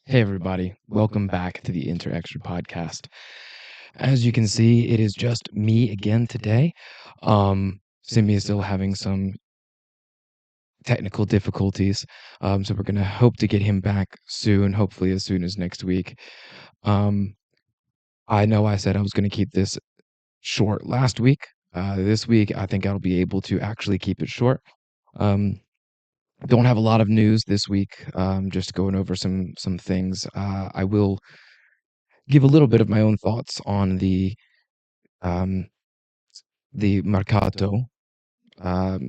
Hey everybody, welcome back to the Extra podcast. As you can see, it is just me again today. Simi is still having some technical difficulties, so we're gonna hope to get him back soon, hopefully as soon as next week. Um, I know I said I was gonna keep this short last week. This week, I think I'll be able to actually keep it short. Um, don't have a lot of news this week. Just going over some things. I will give a little bit of my own thoughts on um, the mercato.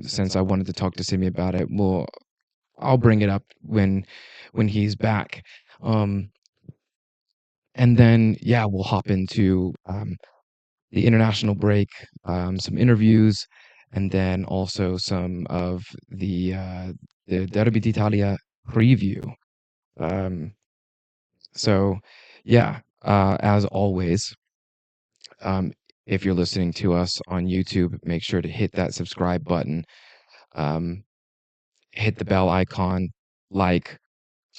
Since I wanted to talk to Simi about it, I'll bring it up when he's back. Um, and then yeah, we'll hop into the international break, some interviews, and then also some of the Derby d'Italia preview. Um, so yeah, as always, um, if you're listening to us on YouTube, make sure to hit that subscribe button, um, hit the bell icon, like,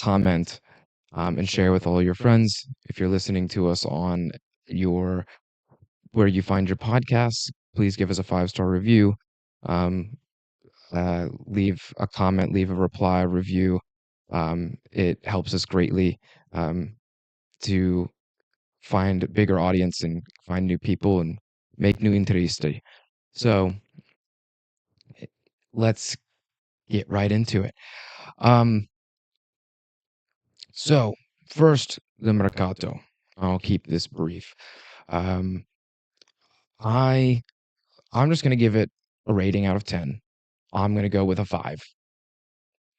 comment, and share with all your friends. If you're listening to us on your where you find your podcasts, please give us a 5-star review. Um, Leave a comment, leave a reply, review. It helps us greatly to find a bigger audience and find new people and make new interesti. So let's get right into it. Um, so first, the mercato. I'll keep this brief. Um, I I'm just gonna give it a rating out of 10. I'm gonna go with a 5.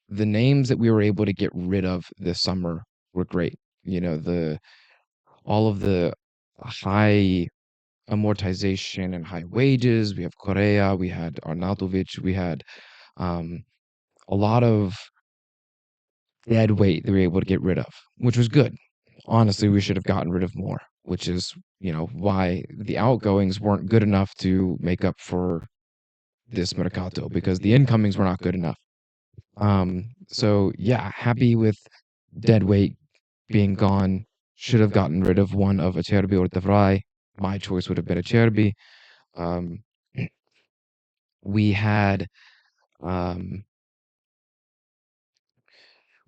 The names that we were able to get rid of this summer were great. You know, the all of the high amortization and high wages. We have Correa, we had Arnautovic, we had um, a lot of dead weight that we were able to get rid of, which was good. Honestly, we should have gotten rid of more, which is, why the outgoings weren't good enough to make up for this mercato because the incomings were not good enough. So yeah, happy with dead weight being gone. Should have gotten rid of one of Acerbi or Devray. My choice would have been Acerbi. Um, we had um,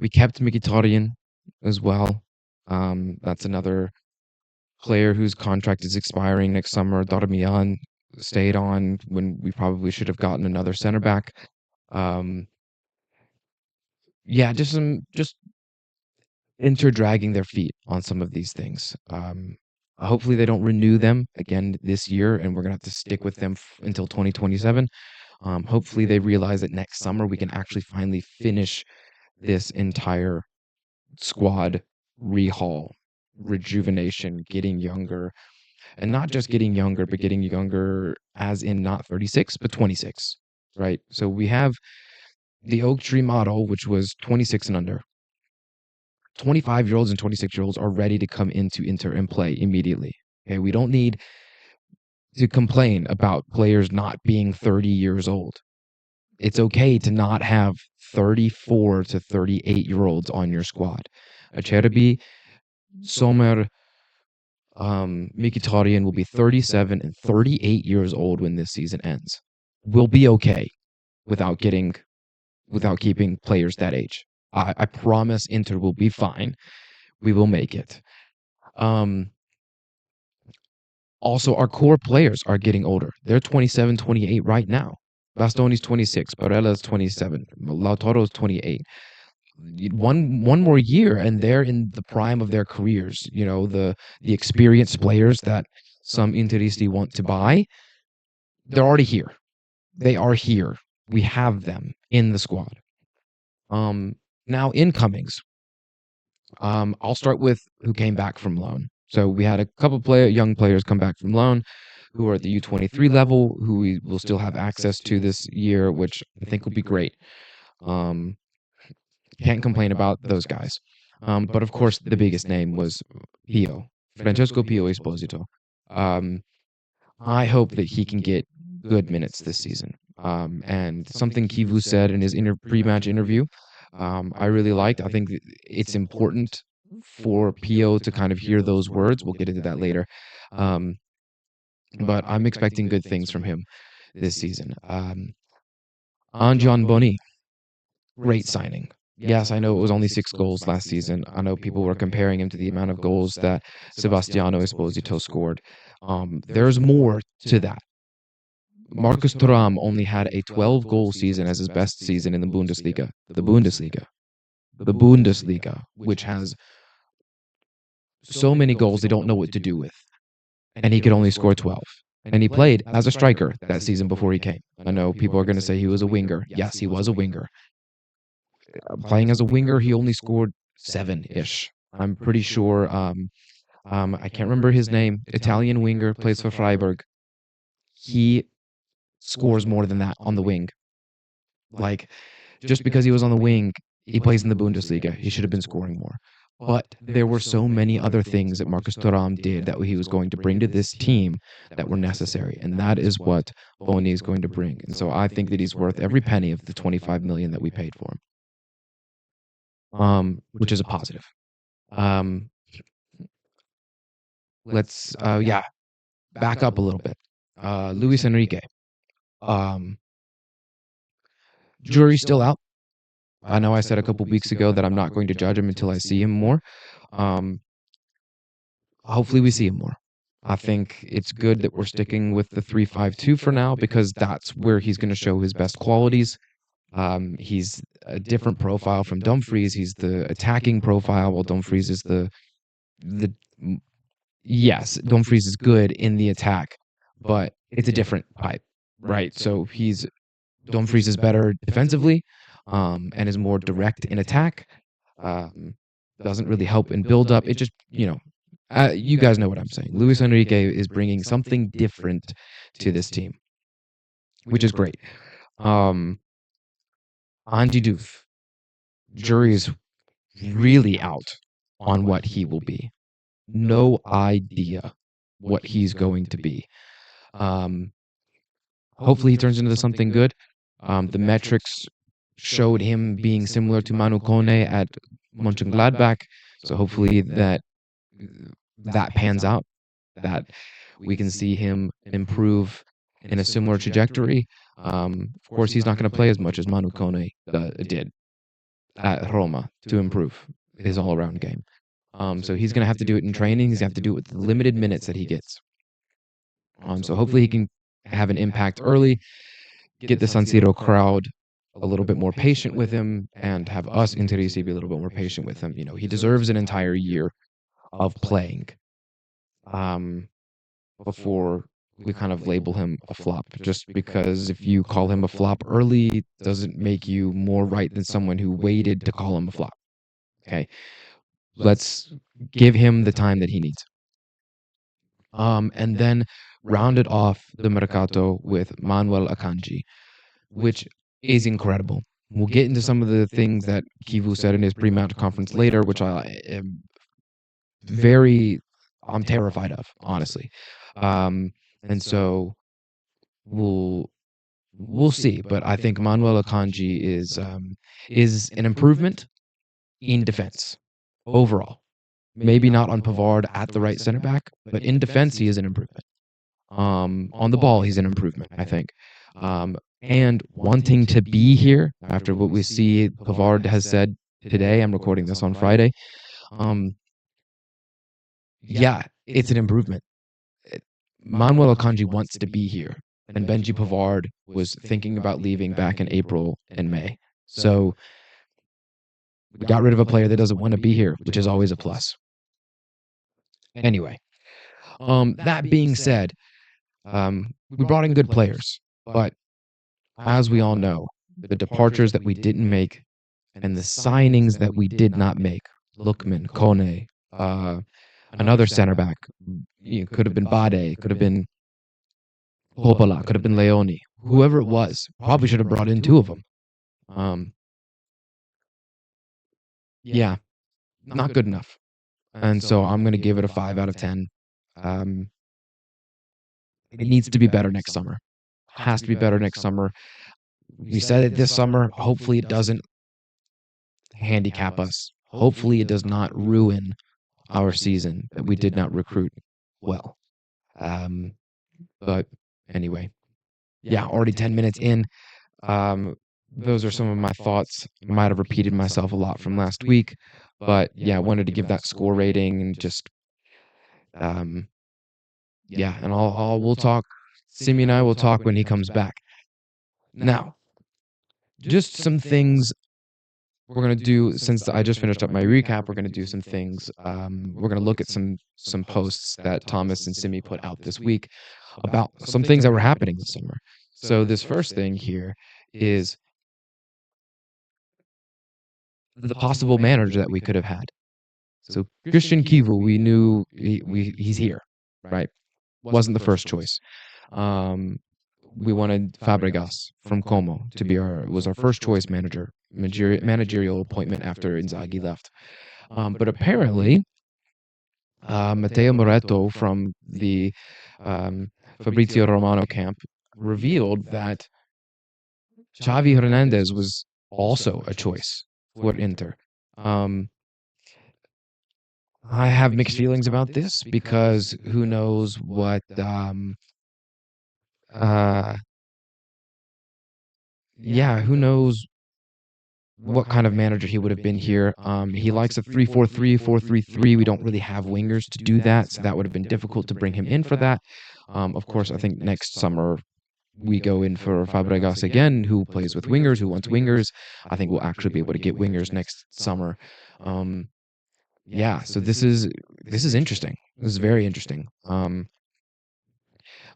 we kept Mkhitaryan as well. That's another player whose contract is expiring next summer. Darmian stayed on when we probably should have gotten another center back. Um, yeah, just Inter dragging their feet on some of these things. Hopefully they don't renew them again this year, and we're gonna have to stick with them until 2027. Hopefully they realize that next summer we can actually finally finish this entire squad rehaul, rejuvenation, getting younger, and not just getting younger, but getting younger as in not 36, but 26, right? So we have the oak tree model, which was 26 and under. 25-year-olds and 26-year-olds are ready to come into Inter and play immediately. Okay, we don't need to complain about players not being 30 years old. It's okay to not have 34 to 38-year-olds on your squad. Acerbi, Sommer, Mkhitaryan will be 37 and 38 years old when this season ends. We'll be okay without keeping players that age. I promise Inter will be fine. We will make it. Also, our core players are getting older. They're 27, 28 right now. Bastoni's 26, Barella's 27, Lautaro's 28. One more year and they're in the prime of their careers. The experienced players that some Interisti want to buy, they're already here. They are here. We have them in the squad. Now incomings. I'll start with who came back from loan. So we had a couple young players come back from loan who are at the U23 level, who we will still have access to this year, which I think will be great. Um, can't complain about those guys. But of course, the biggest name was Pio, Francesco Pio Esposito. I hope that he can get good minutes this season. And something Kivu said in his pre-match interview, I really liked. I think it's important for Pio to kind of hear those words. We'll get into that later. Um, but I'm expecting good things from him this season. Anjan Boni, great signing. Yes, I know it was only 6 goals last season. I know people were comparing him to the amount of goals that Sebastiano Esposito scored. There's more to that. Marcus Thuram only had a 12-goal season as his best season in the Bundesliga. The Bundesliga, which has so many goals they don't know what to do with. And he could only score 12. And he played as a striker that season before he came. I know people are going to say he was a winger. Yes, he was a winger. Playing as a winger, he only scored 7-ish. I'm pretty sure. I can't remember his name. Italian winger, plays for Freiburg. He scores more than that on the wing. Like, just because he was on the wing, he plays in the Bundesliga. He should have been scoring more. But there were so many other things that Marcus Thuram did that he was going to bring to this team that were necessary. And that is what Boni is going to bring. And so I think that he's worth every penny of the 25 million that we paid for him, which is a positive. Let's, back up a little bit. Luis Enrique. Jury's still out. I know I said a couple weeks ago that I'm not going to judge him until I see him more. Hopefully we see him more. I think it's good that we're sticking with the 3-5-2 for now because that's where he's going to show his best qualities. He's a different profile from Dumfries. He's the attacking profile, while Dumfries is the yes, Dumfries is good in the attack, but it's a different type, right? So Dumfries is better defensively, and is more direct in attack. Doesn't really help in build up. It just, you guys know what I'm saying. Luis Enrique is bringing something different to this team, which is great. Andy Doof, jury's really out on what he will be. No idea what he's going to be. Hopefully he turns into something good. The metrics showed him being similar to Manu Kone at Mönchengladbach, so hopefully that pans out, that we can see him improve in a similar trajectory. Of course, he's not going to play as much as Manu Kone did at Roma to improve his all-around game. So he's going to have to do it in training. He's going to have to do it with the limited minutes that he gets. So hopefully he can have an impact early, get the San Siro crowd a little bit more patient with him, and have us Interisi be a little bit more patient with him. He deserves an entire year of playing before we kind of label him a flop. Just because if you call him a flop early doesn't make you more right than someone who waited to call him a flop. Okay, let's give him the time that he needs. And then rounded off the Mercato with Manuel Akanji, which is incredible. We'll get into some of the things that Kivu said in his pre-match conference later, which I am I'm terrified of, honestly. And so we'll see. But I think Manuel Akanji is an improvement in defense overall. Maybe not on Pavard at the right center back, but in defense he is an improvement. On the ball he's an improvement, I think. And wanting to be here after what we see Pavard has said today. I'm recording this on Friday. Yeah, it's an improvement. Manuel Akanji wants to be here, and Benji Pavard was thinking about leaving back in April and May. So we got rid of a player that doesn't want to be here, which is always a plus. Anyway, that being said, we brought in good players, but as we all know, the departures that we didn't make and the signings that we did not make, Lookman, Kone, another center back, could have been Bade, could have been Coppola, could have been Leone, whoever it was, probably should have brought in 2 of them. Yeah, not good enough. And so I'm going to give it a 5 out of 10. It needs to be better next summer. Has to be better next summer. We said it this summer. Hopefully it doesn't handicap us. Hopefully, it does not ruin our season that we did not recruit well. Um, but anyway, yeah, already 10 minutes in. Um, those are some of my thoughts. I might have repeated myself a lot from last week, but yeah, I wanted to give that score rating and just um, yeah, and we'll talk. Simi and I will talk when he comes back. Now, just some things we're gonna do since I just finished up my recap. We're gonna do some things. We're gonna look at some posts that Thomas and Simi put out this week about some things that were happening this summer. So this first thing here is the possible manager that we could have had. So Christian Kivu, we knew he's here, right? Wasn't the first choice. Um, we wanted Fabregas from Como to be our first choice managerial appointment after Inzaghi left. But apparently, Matteo Moretto from the um, Fabrizio Romano camp revealed that Xavi Hernandez was also a choice for Inter. Um, I have mixed feelings about this because who knows what uh who knows what kind of manager he would have been here. He likes a 3-4-3, 4-3-3. We don't really have wingers to do that, so that would have been difficult to bring him in for that. Of course, I think next summer we go in for Fabregas again, who plays with wingers, who wants wingers. I think we'll actually be able to get wingers next summer. So this is interesting. This is very interesting.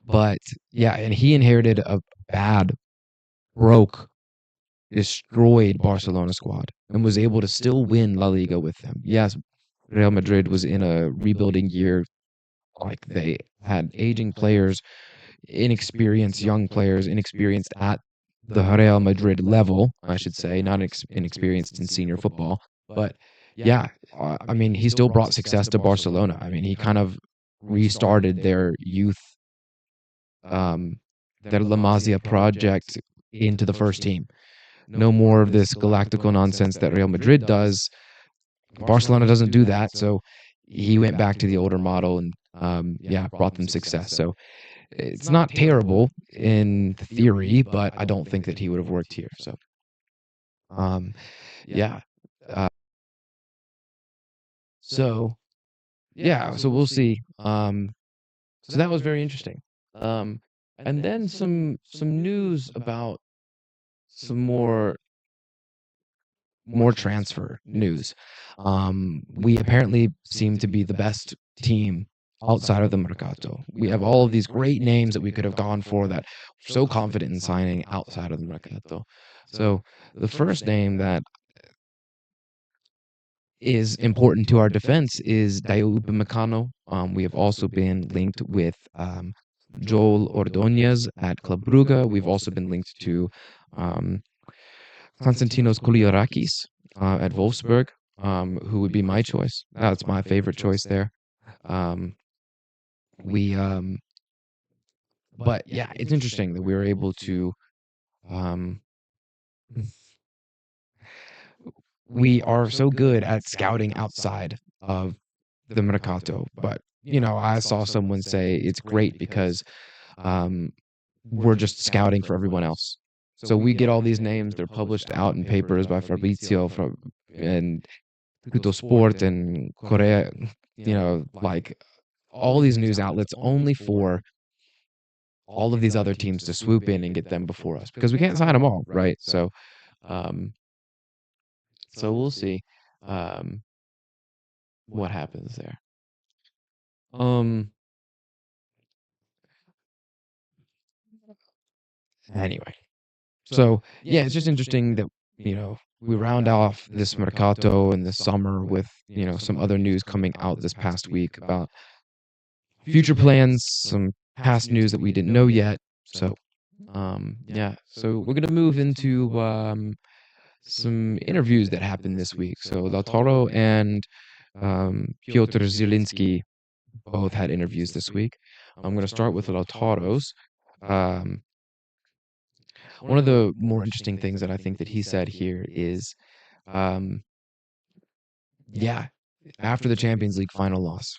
But yeah, and he inherited a bad, broke, destroyed Barcelona squad and was able to still win La Liga with them. Yes, Real Madrid was in a rebuilding year. Like they had aging players, inexperienced young players, inexperienced at the Real Madrid level, I should say, not inexperienced in senior football. But yeah, I mean, he still brought success to Barcelona. I mean, he kind of restarted their youth, um, their La Masia project into the first team. No more of this galactical nonsense that Real Madrid does. Barcelona doesn't do that, so he went back to the older model and brought them success. So it's not terrible in theory, but I don't think that he would have worked here. So um, yeah, uh, so so we'll see. So that was very interesting. Um, and then some news about some more transfer news. We apparently seem to be the best team outside of the Mercato. We have all of these great names that we could have gone for that we're so confident in signing outside of the Mercato. So the first name that is important to our defense is Dayo Upamecano. We have also been linked with Joel Ordonez at Club Brugge. We've also been linked to um, Konstantinos Kouliarakis at Wolfsburg, who would be my choice. That's my favorite choice there. Um, we, but yeah, it's interesting that we were able to. Um, we are so good at scouting outside of the Mercato, but I saw someone say it's great because um, we're just scouting for everyone else. So we get all these names; they're published out in papers by Fabrizio from and Tutto Sport and Korea, like all these news outlets only for all of these other teams to swoop in and get them before us because we can't sign them all, right? Um, so we'll see um, what happens there. Um, anyway, so yeah, it's just interesting that we round off this mercato and this summer with some other news coming out this past week about future plans, some past news that we didn't know yet. So so we're gonna move into some interviews that happened this week. So Lautaro and Piotr Zielinski both had interviews this week. I'm gonna start with Lautaro's. Um, One of the more interesting things that I think that he said here is um, yeah, after the Champions League final loss.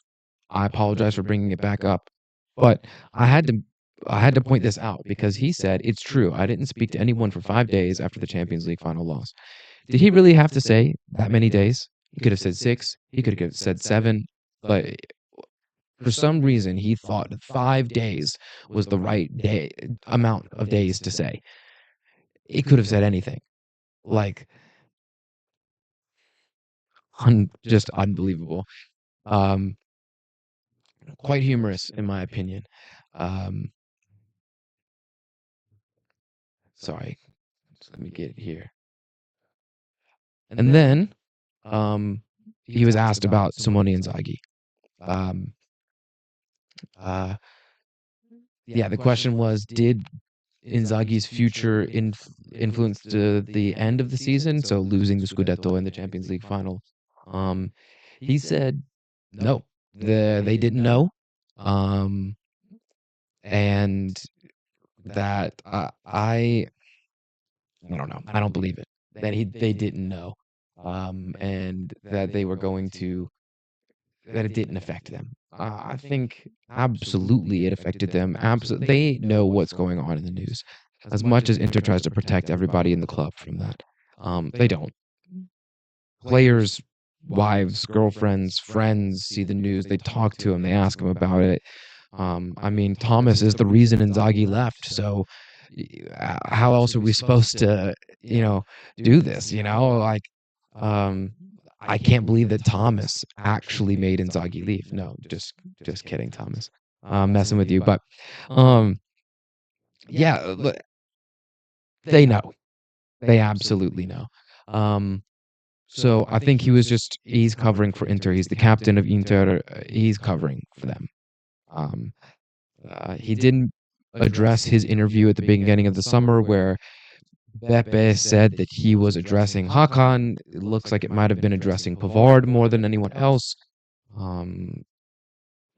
I apologize for bringing it back up, but I had to I had to point this out because he said it's true. I didn't speak to anyone for 5 days after the Champions League final loss. Did he really have to say that many days? He could have said 6, he could have said 7, but for some reason he thought 5 days was the right day amount of days to say. He could have said anything. Like just unbelievable. Um Quite humorous in my opinion. Um Sorry, let me get it here. And then he was asked about Simone Inzaghi. Um, uh, yeah, the question was, did Inzaghi's future influence the end of the season? So losing the Scudetto in the Champions League final. Um, he said no, they didn't know, um, and that I don't know. I don't believe it. That they didn't know, and that they were going to that it didn't affect them. I think absolutely it affected them. Absolutely, they know what's going on in the news. As much as Inter tries to protect everybody in the club from that, they don't. Players, wives, girlfriends, friends see the news. They talk to him. They ask him about it. I mean, Thomas is the reason Inzaghi left. So, how else are we supposed to, do this? Like, um, I can't believe that Thomas actually made Inzaghi leave. No, just kidding, Thomas. I'm messing with you, but um, yeah, they know. They absolutely know. Um, so I think he's covering for Inter. He's the captain of Inter. He's covering for them. Um, he didn't address his interview at the beginning of the summer where Beppe said that he was addressing Hakan. It looks like it might have been addressing Pavard more than anyone else. Um,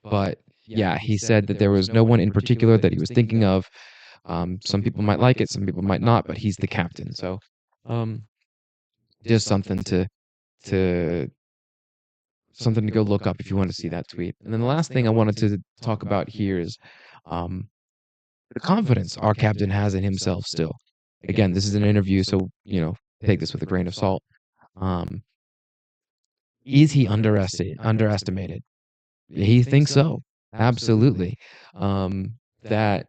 but yeah, he said that there was no one in particular that he was thinking of. Some people might like it, some people might not, but he's the captain. So um, just to something to go look up if you want to see that tweet. And then the last thing I wanted to talk about here is um, the confidence our captain has in himself still. Again, this is an interview, so take this with a grain of salt. Um, is he underestimated? He thinks so. Absolutely. That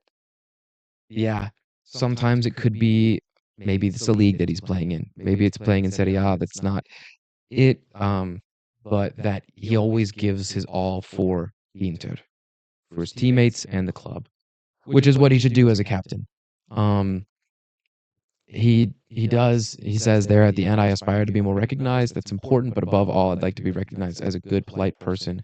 yeah, sometimes it could be maybe it's the league that he's playing in. Maybe it's playing in Serie A that's not it. But that he always gives his all for Inter, for his teammates and the club, which is what he should do as a captain. Um, he does. He says there at the end, I aspire to be more recognized. That's important, but above all, I'd like to be recognized as a good, polite person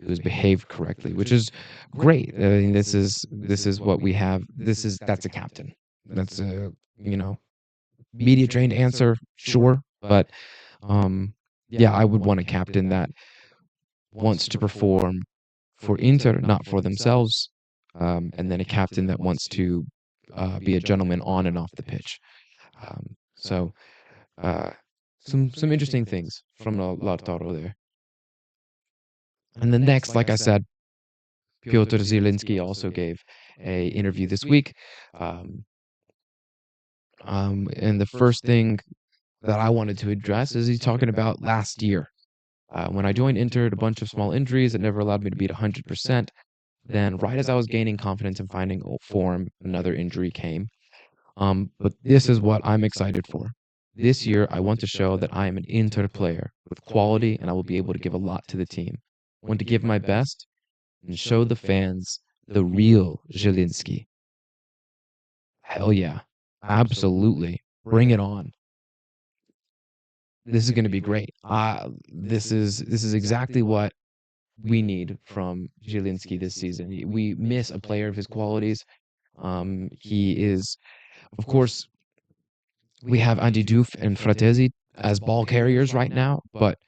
who's behaved correctly, which is great. I mean, this is what we have. That's a captain. That's a media trained answer, sure, but yeah, I would want a captain that wants to perform for Inter, not for themselves, and then a captain that wants to be a gentleman on and off the pitch. So uh, some interesting things from Lautaro there. And then next, like I said, Piotr Zielinski also gave a interview this week. Um, and the first thing that I wanted to address is he's talking about last year. When I joined Inter, a bunch of small injuries that never allowed me to beat 100%. Then, right as I was gaining confidence and finding form, another injury came. But this is what I'm excited for. This year, I want to show that I am an Inter player with quality and I will be able to give a lot to the team. I want to give my best and show the fans the real Zielinski. Hell yeah. Absolutely. Bring it on. This is going to be great. This is exactly what we need from Zielinski this season. We miss a player of his qualities. He is, of course, we have Andy Doof and Fratesi as ball carriers right now, but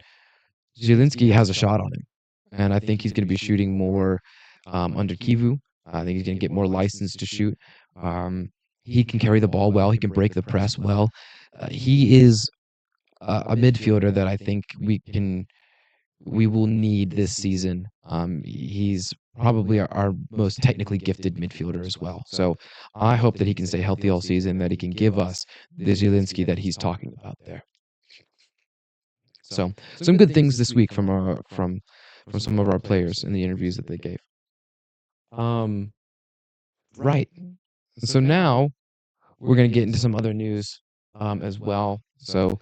Zielinski has a shot on him. And I think he's going to be shooting more under Kivu. I think he's going to get more license to shoot. He can carry the ball well. He can break the press well. He is a midfielder that I think we can we will need this season. He's probably our most technically gifted midfielder as well. So I hope that he can stay healthy all season, that he can give us the Zielinski that he's talking about there. So some good things this week from some of our players in the interviews that they gave. Right. So now we're going to get into some other news as well. So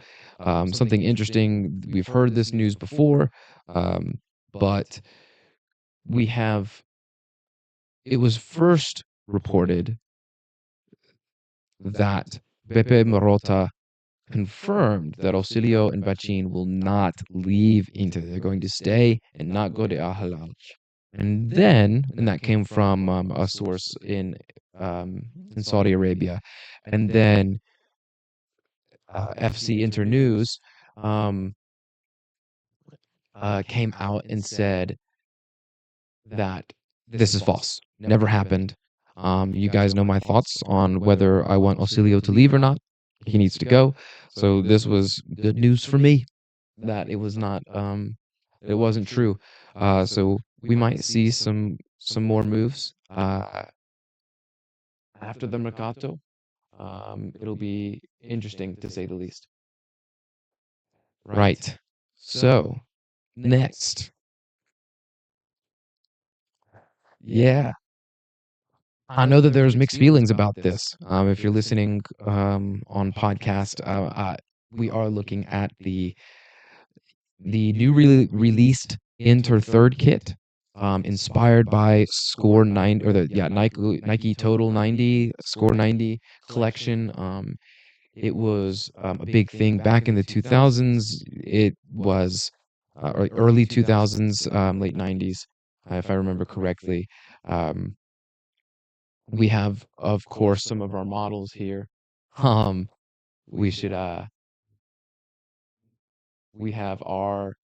something interesting. We've heard this news before, but we have. It was first reported that Beppe Marotta confirmed that Auxilio and Bachin will not leave Inter. They're going to stay and not go to Al Hilal. And that came from a source in Saudi Arabia, and then FC Inter News um, came out and said that this is false, never happened. You guys know my thoughts on whether I want Auxilio to leave or not. He needs to go. So this was good news for me that it was not it wasn't true. So we might see some more moves after the Mercato. It'll be interesting to say the least. Right. So next, yeah, I know that there's mixed feelings about this. If you're listening on podcast, we are looking at the new released Inter third kit, inspired by Score 9 or the Nike Total 90 Score 90 collection. It was a big thing back in the 2000s. It was or early 2000s, late 90s, if I remember correctly. Um, we have, of course, some of our models here. Um, we should we have our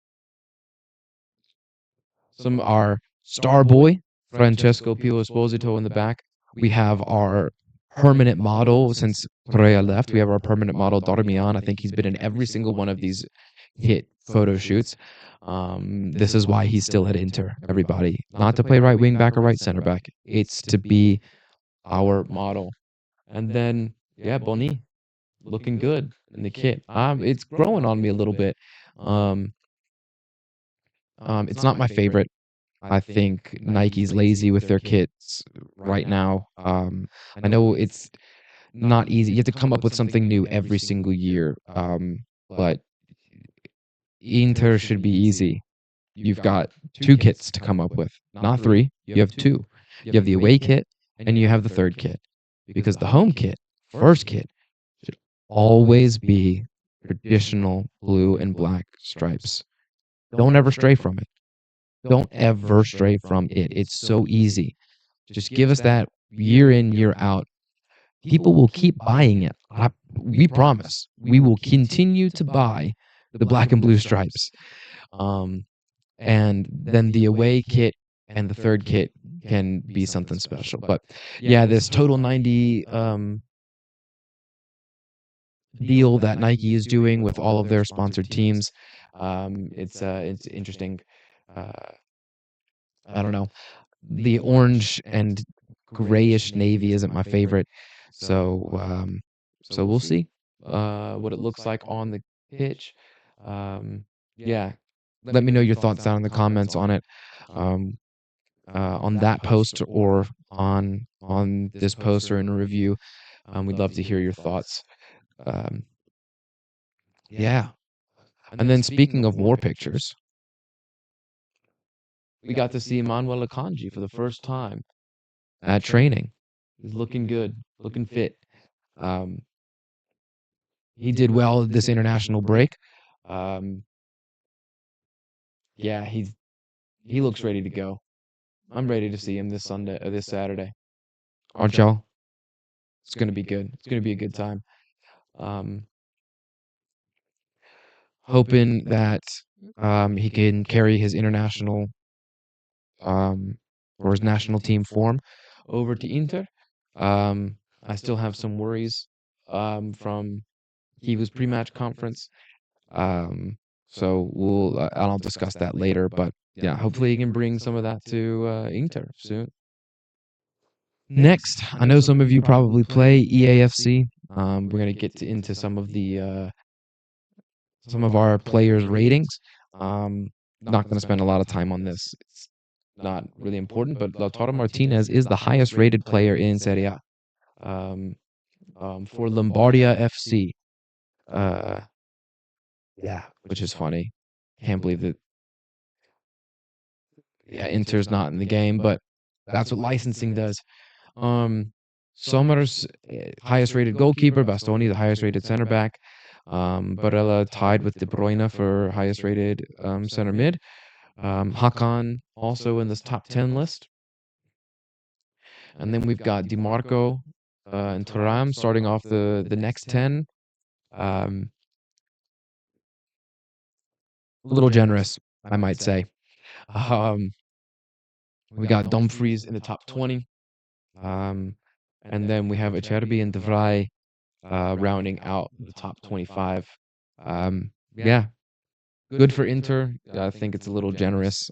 star boy Francesco Pio Esposito in the back. We have our permanent model since Correa left. We have our permanent model Darmian. I think he's been in every single one of these hit photo shoots. This is why he's still at Inter. Everybody, not to play right wing back or right center back. It's to be our model. And then yeah, Boni looking good in the kit. It's growing on me a little bit. Um, it's not my favorite. I think Nike's lazy with their kits right now. I know it's not easy. You have to come up with something new every single year. But Inter should be easy. You've got two kits to come up with, not three. You have two. You have the away kit and you have the third kit. Because the home kit, first kit, should always be traditional blue and black stripes. Don't ever stray from it. Don't ever stray from it. It's so easy. Just give us that year in, year out. People will keep buying it. We promise. We will continue to buy the black and blue stripes. And then the away kit and the third kit can be something special. But yeah, this Total 90 deal that Nike is doing with all of their sponsored teams, it's interesting. Uh, I don't know. The orange and grayish navy isn't my favorite, so we'll see what it looks like on the pitch. Yeah, let me know your thoughts down in the comments on it, on that post or on this post or in a review. We'd love to hear your thoughts. Um, yeah, and then speaking of more pictures, we got to see Emmanuel Akanji for the first time at training. He's looking good, looking fit. Um, he did well this international break. Um, yeah, he looks ready to go. I'm ready to see him this Sunday or this Saturday. Aren't y'all? It's gonna be good. It's gonna be a good time. Um, hoping that he can carry his international um, or his national team form over to Inter. I still have some worries from Kiva's pre-match conference. Um, So I'll discuss that later. But yeah, hopefully he can bring some of that to Inter soon. Next, I know some of you probably play EAFC. We're gonna get into some of our players' ratings. Not gonna spend a lot of time on this. It's not really important, but Lautaro Martinez is the highest rated player in Serie A. Um, for Lombardia FC. Uh, yeah, which is funny. Can't believe that. Yeah, Inter's not in the game, but that's what licensing does. Um, Sommer's highest rated goalkeeper, Bastoni the highest rated center back. Barella tied with De Bruyne for highest rated center mid. Hakan also in this top 10 list. And then we've got DiMarco and Thuram starting off the next 10. Um, a little generous, I might say. Um, we got Dumfries in the top 20. Um, and then we have Acerbi and De Vrij rounding out the top 25. Yeah, good for Inter. I think it's a little generous,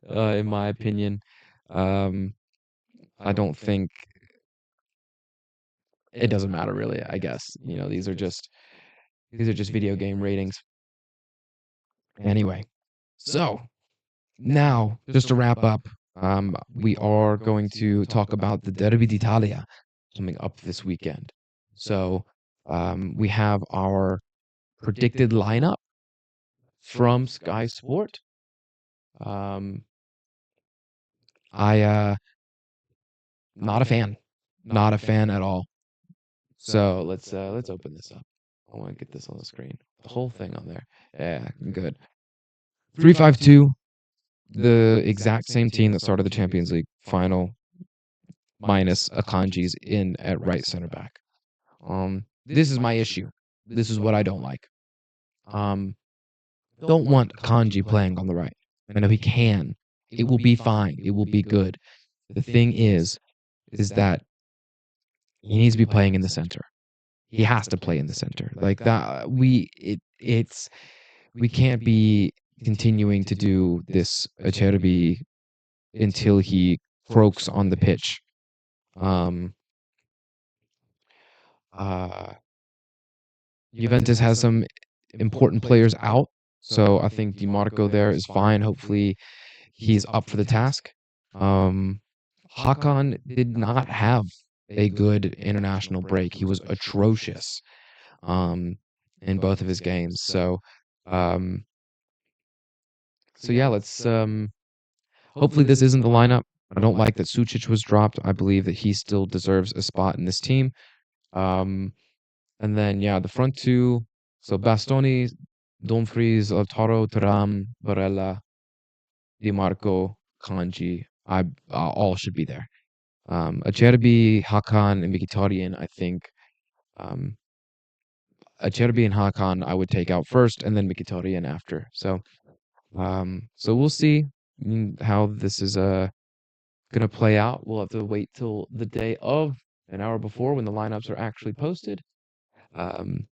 in my opinion. Um, I don't think it doesn't matter really. I guess these are just video game ratings. Anyway, so now just to wrap up, we are going to talk about the Derby d'Italia coming up this weekend. So we have our predicted lineup from Sky Sport. Um, I not a fan, not a fan at all. So let's open this up. I want to get this on the screen. The whole thing on there. Yeah, good. 3-5-2, the exact same team that started the Champions League final, minus Akanji's in at right center back. This is my issue. This is what I don't like. Don't want Kanji playing on the right. I know he can. It will be fine. It will be good. The thing is that he needs to be playing in the center. He has to play in the center. Like that we can't be continuing to do this Acerbi until he croaks on the pitch. Um Juventus has some important players out, so I think DiMarco there is fine. Hopefully he's up for the task. Hakan did not have a good international break. He was atrocious in both of his games. Um, so yeah, let's hopefully this isn't the lineup. I don't like that Sucic was dropped. I believe that he still deserves a spot in this team. And then yeah, the front two. So Bastoni, Dumfries, Lautaro, Thuram, Barella, Di Marco, Kanji, all should be there. Acerbi, Hakan, and Mkhitaryan, I think. Um, Acerbi and Hakan, I would take out first, and then Mkhitaryan after. So we'll see how this is gonna play out. We'll have to wait till the day of, an hour before, when the lineups are actually posted, um,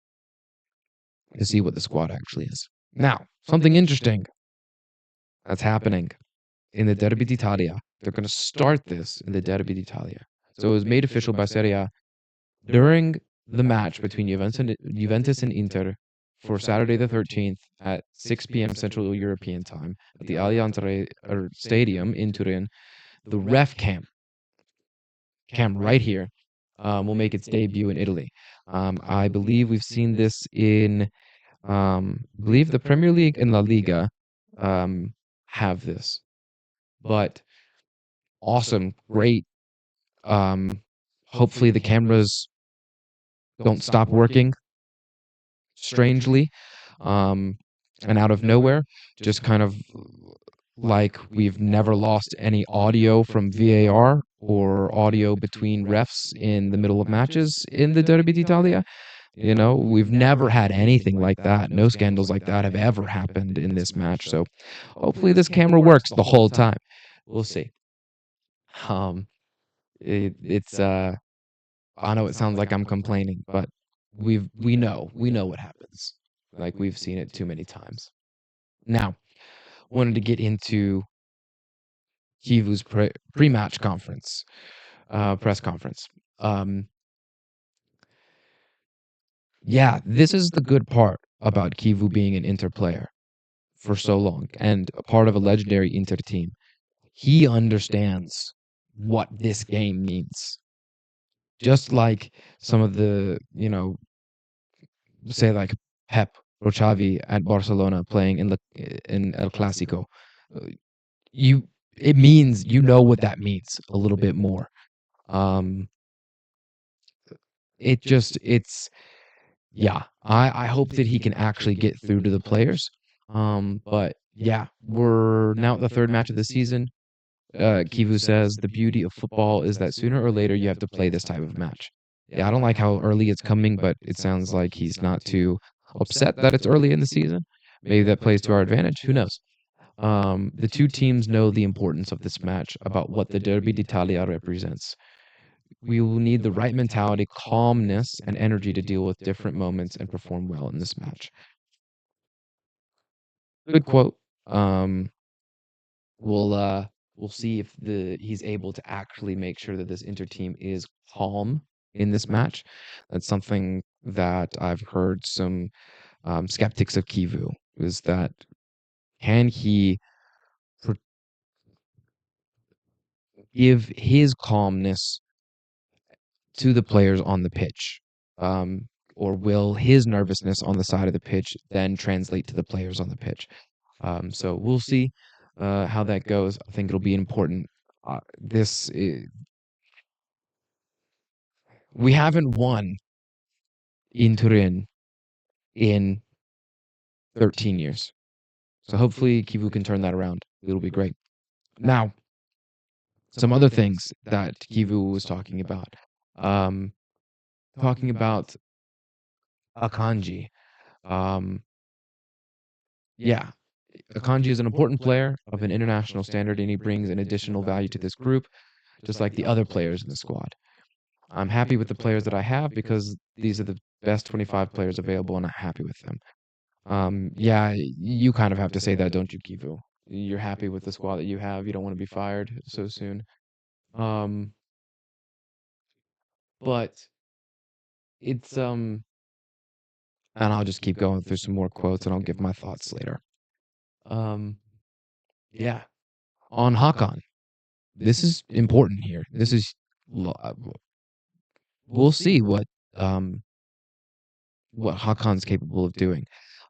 to see what the squad actually is. Now, something interesting that's happening in the Derby d'Italia. They're going to start this in the Derby d'Italia. So it was made official by Serie A during the match between Juventus and Inter for Saturday the 13th at 6 p.m. Central European Time at the Allianz Stadium in Turin. The ref cam right here, will make its debut in Italy. I believe we've seen this in, I believe the Premier League and La Liga have this. But awesome, great. Hopefully the cameras don't stop working strangely, and out of nowhere, just kind of like we've never lost any audio from VAR or audio between refs in the middle of matches in the Derby d'Italia. We've never had anything like that. No scandals like that have ever happened in this match. So hopefully this camera works the whole time. We'll see. It's I know it sounds like I'm complaining, but we know what happens. Like, we've seen it too many times. Now, wanted to get into Kivu's pre-match conference, press conference. Um, yeah, this is the good part about Kivu being an Inter player for so long and a part of a legendary Inter team. He understands what this game means. Just like some of the, say like Pep or Xavi at Barcelona playing in El Clasico. Uh, You it means you know what that means a little bit more. Um, it's yeah. I hope that he can actually get through to the players. But yeah, we're now at the third match of the season. Kivu says the beauty of football is that sooner or later you have to play this type of match. Yeah, I don't like how early it's coming, but it sounds like he's not too upset that it's early in the season. Maybe that plays to our advantage. Who knows? The two teams know the importance of this match about what the Derby d'Italia represents. We will need the right mentality, calmness, and energy to deal with different moments and perform well in this match. Good quote. Um, we'll uh, we'll see if the he's able to actually make sure that this Inter team is calm in this match. That's something that I've heard some skeptics of Kivu is that can he pr- give his calmness to the players on the pitch? Or will his nervousness on the side of the pitch then translate to the players on the pitch? So we'll see how that goes. I think it'll be important. We haven't won in Turin in 13 years. So hopefully Kivu can turn that around. It'll be great. Now, some other things that Kivu was talking about. Um, talking about Akanji. Um, yeah, Akanji is an important player of an international standard, and he brings an additional value to this group, just like the other players in the squad. I'm happy with the players that I have because these are the best 25 players available, and I'm happy with them. Yeah, you kind of have to say that, don't you, Kivu? You're happy with the squad that you have. You don't want to be fired so soon. Um, but it's and I'll just keep going through some more quotes, and I'll give my thoughts later. Um, yeah, on Hakan, this is important here. This is we'll see um what Hakan's capable of doing.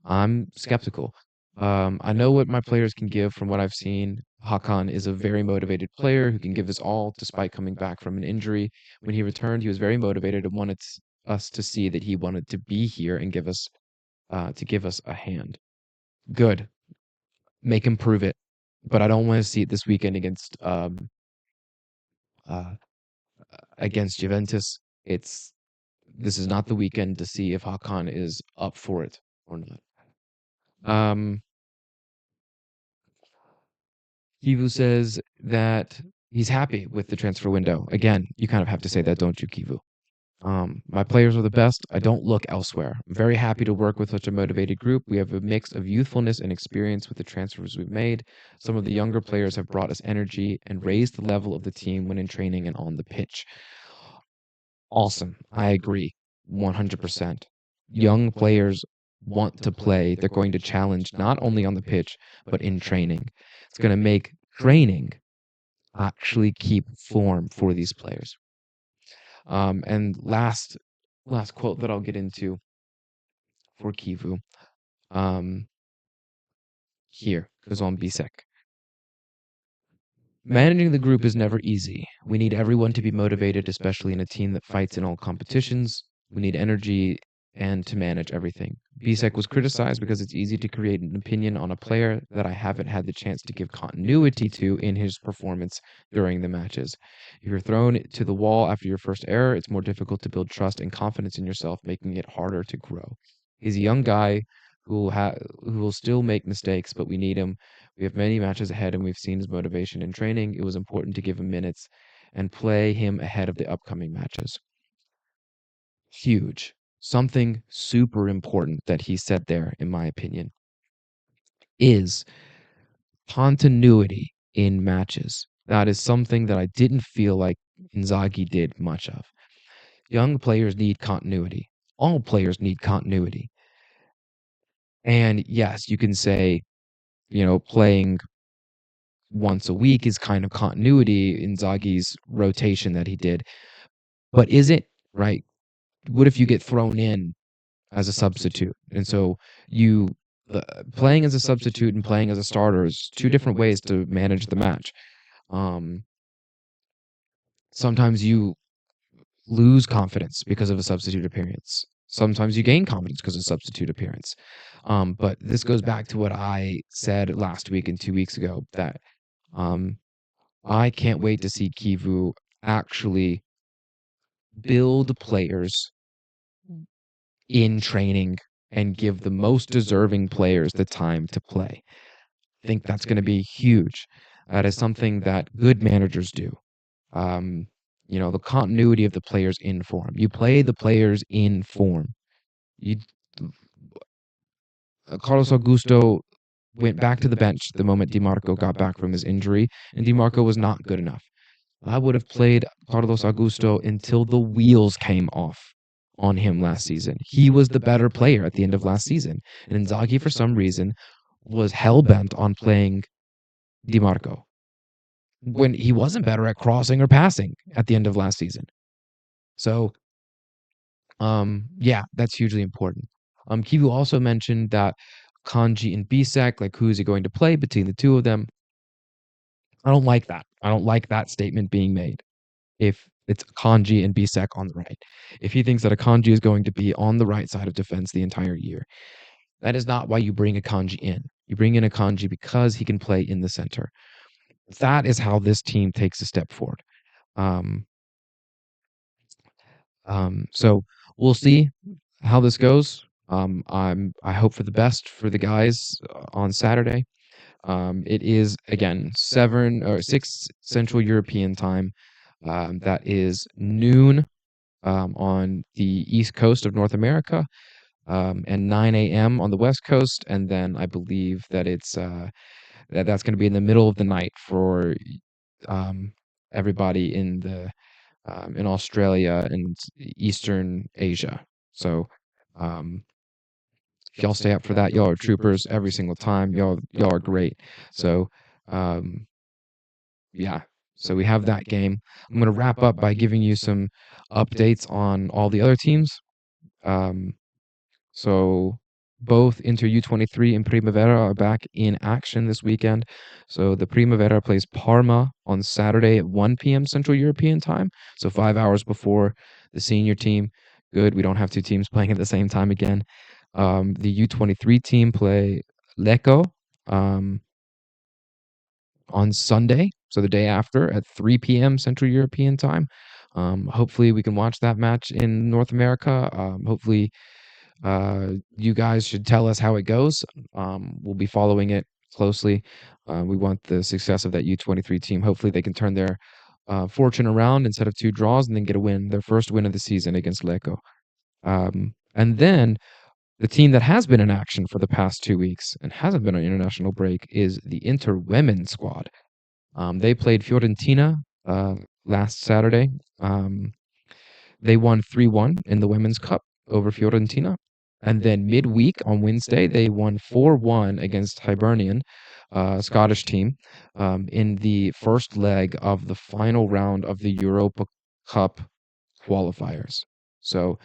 I'm skeptical. I know what my players can give from what I've seen. Hakan is a very motivated player who can give his all despite coming back from an injury. When he returned, he was very motivated and wanted us to see that he wanted to be here and give us a hand. Good, make him prove it. But I don't want to see it this weekend uh, against Juventus. This is not the weekend to see if Hakan is up for it or not. Um, Kivu says that he's happy with the transfer window. Again, you kind of have to say that, don't you, Kivu? My players are the best. I don't look elsewhere. I'm very happy to work with such a motivated group. We have a mix of youthfulness and experience with the transfers we've made. Some of the younger players have brought us energy and raised the level of the team when in training and on the pitch. Awesome. I agree 100%. Young players want to play. They're going to challenge not only on the pitch, but in training. It's going to make training actually keep form for these players. And last quote that I'll get into for Kivu um, here is on Bisek. Managing the group is never easy. We need everyone to be motivated, especially in a team that fights in all competitions. We need energy and to manage everything. Bisek was criticized because it's easy to create an opinion on a player that I haven't had the chance to give continuity to in his performance during the matches. If you're thrown to the wall after your first error, it's more difficult to build trust and confidence in yourself, making it harder to grow. He's a young guy who will still make mistakes, but we need him. We have many matches ahead, and we've seen his motivation in training. It was important to give him minutes and play him ahead of the upcoming matches. Huge. something super important that he said there, in my opinion, is continuity in matches. That is something that I didn't feel like Inzaghi did much of. Young players need continuity. All players need continuity. And yes, you can say, playing once a week is kind of continuity in Inzaghi's rotation that he did. But is it, right? What if you get thrown in as a substitute? And so you playing as a substitute and playing as a starter is two different ways to manage the match. Um, Sometimes you lose confidence because of a substitute appearance. Sometimes you gain confidence because of substitute appearance. But this goes back to what I said last week and 2 weeks ago, that um, I can't wait to see Kivu actually build players in training and give the most deserving players the time to play. I think that's going to be huge. That is something that good managers do. Um, the continuity of the players in form. You play the players in form. You Carlos Augusto went back to the bench the moment DiMarco got back from his injury, and DiMarco was not good enough. I would have played Carlos Augusto until the wheels came off on him last season. He was the better player at the end of last season, and Inzaghi, for some reason, was hell-bent on playing DiMarco when he wasn't better at crossing or passing at the end of last season. So, yeah, that's hugely important. Kivu also mentioned that Kanji and Bisek, like who is he going to play between the two of them? I don't like that. I don't like that statement being made. If it's Kanji and Bisek on the right, if he thinks that a Kanji is going to be on the right side of defense the entire year, that is not why you bring a Kanji in. You bring in a Kanji because he can play in the center. That is how this team takes a step forward. Um, so we'll see how this goes. I hope for the best for the guys on Saturday. It is again 7 or 6 Central European time. That is noon on the East Coast of North America, and 9 a.m. on the West Coast, and then I believe that that's going to be in the middle of the night for um, everybody in Australia and Eastern Asia. So, um, if y'all stay up for that, y'all are troopers every single time. Y'all are great. So, um, yeah. So we have that game. I'm gonna wrap up by giving you some updates on all the other teams. Um, so both Inter U23 and Primavera are back in action this weekend. So the Primavera plays Parma on Saturday at 1 p.m. Central European time, so 5 hours before the senior team. Good, we don't have two teams playing at the same time again. The U23 team play Lecco um, on Sunday, so the day after at 3 p.m. Central European time. Hopefully, we can watch that match in North America. Hopefully, you guys should tell us how it goes. We'll be following it closely. We want the success of that U23 team. Hopefully, they can turn their fortune around instead of two draws and then get a win, their first win of the season against Lecco. And then the team that has been in action for the past 2 weeks and hasn't been on international break is the Inter Women squad. They played Fiorentina last Saturday. They won 3-1 in the Women's Cup over Fiorentina. And then midweek on Wednesday, they won 4-1 against Hibernian, Scottish team, in the first leg of the final round of the Europa Cup qualifiers. So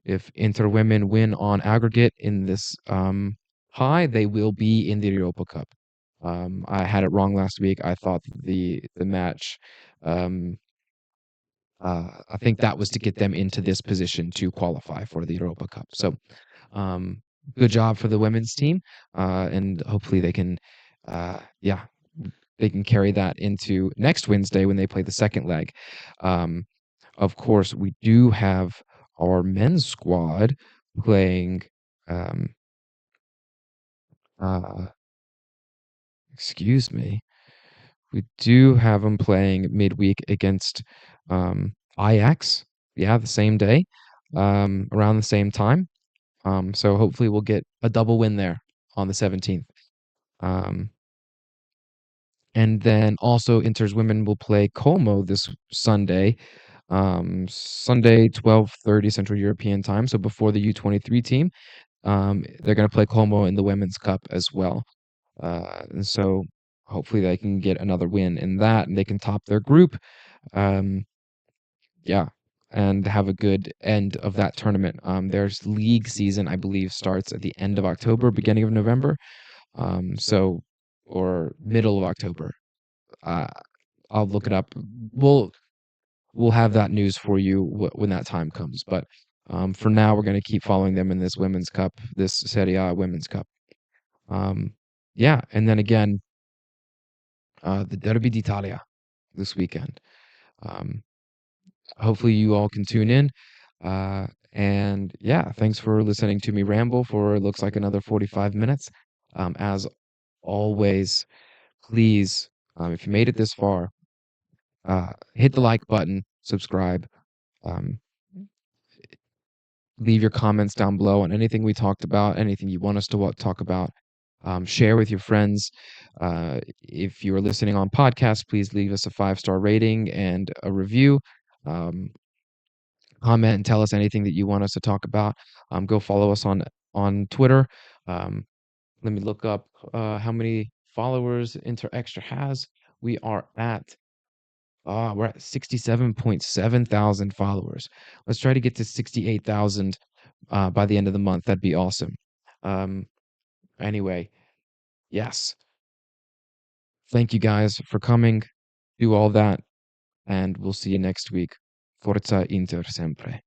if Inter women win on aggregate in this high, they will be in the Europa Cup. I had it wrong last week. I thought the match, um, I think that was to get them into this position to qualify for the Europa Cup. So, um, good job for the women's team, and hopefully yeah, they can carry that into next Wednesday when they play the second leg. Um, of course, we do have our men's squad playing. Um, uh, Excuse me. We do have them playing midweek against Ajax. Yeah, the same day. around the same time. So hopefully we'll get a double win there on the 17th. Um, and then also Inter's women will play Como this Sunday, Sunday 12:30 Central European time. So before the U23 team, they're going to play Como in the Women's Cup as well. And so hopefully they can get another win in that, and they can top their group. Um, yeah, and have a good end of that tournament. There's league season, I believe, starts at the end of October, beginning of November. So or middle of October. Uh, I'll look it up. We'll we'll have that news for you when that time comes. But for now, we're going to keep following them in this Women's Cup, this Serie A Women's Cup. Um, yeah, and then again, the Derby d'Italia this weekend. Um, hopefully, you all can tune in. And yeah, thanks for listening to me ramble for it looks like another 45 minutes. As always, please, if you made it this far, hit the like button, subscribe, um, leave your comments down below on anything we talked about, anything you want us to talk about. Share with your friends. If you are listening on podcast, please leave us a 5-star rating and a review. Um, Comment and tell us anything that you want us to talk about. Go follow us on Twitter. Um, let me look up how many followers Inter Extra has. We are at we're at 67.7 thousand followers. Let's try to get to 68,000 by the end of the month. That'd be awesome. Um, anyway, yes. Thank you guys for coming. Do all that, and we'll see you next week. Forza Inter Sempre.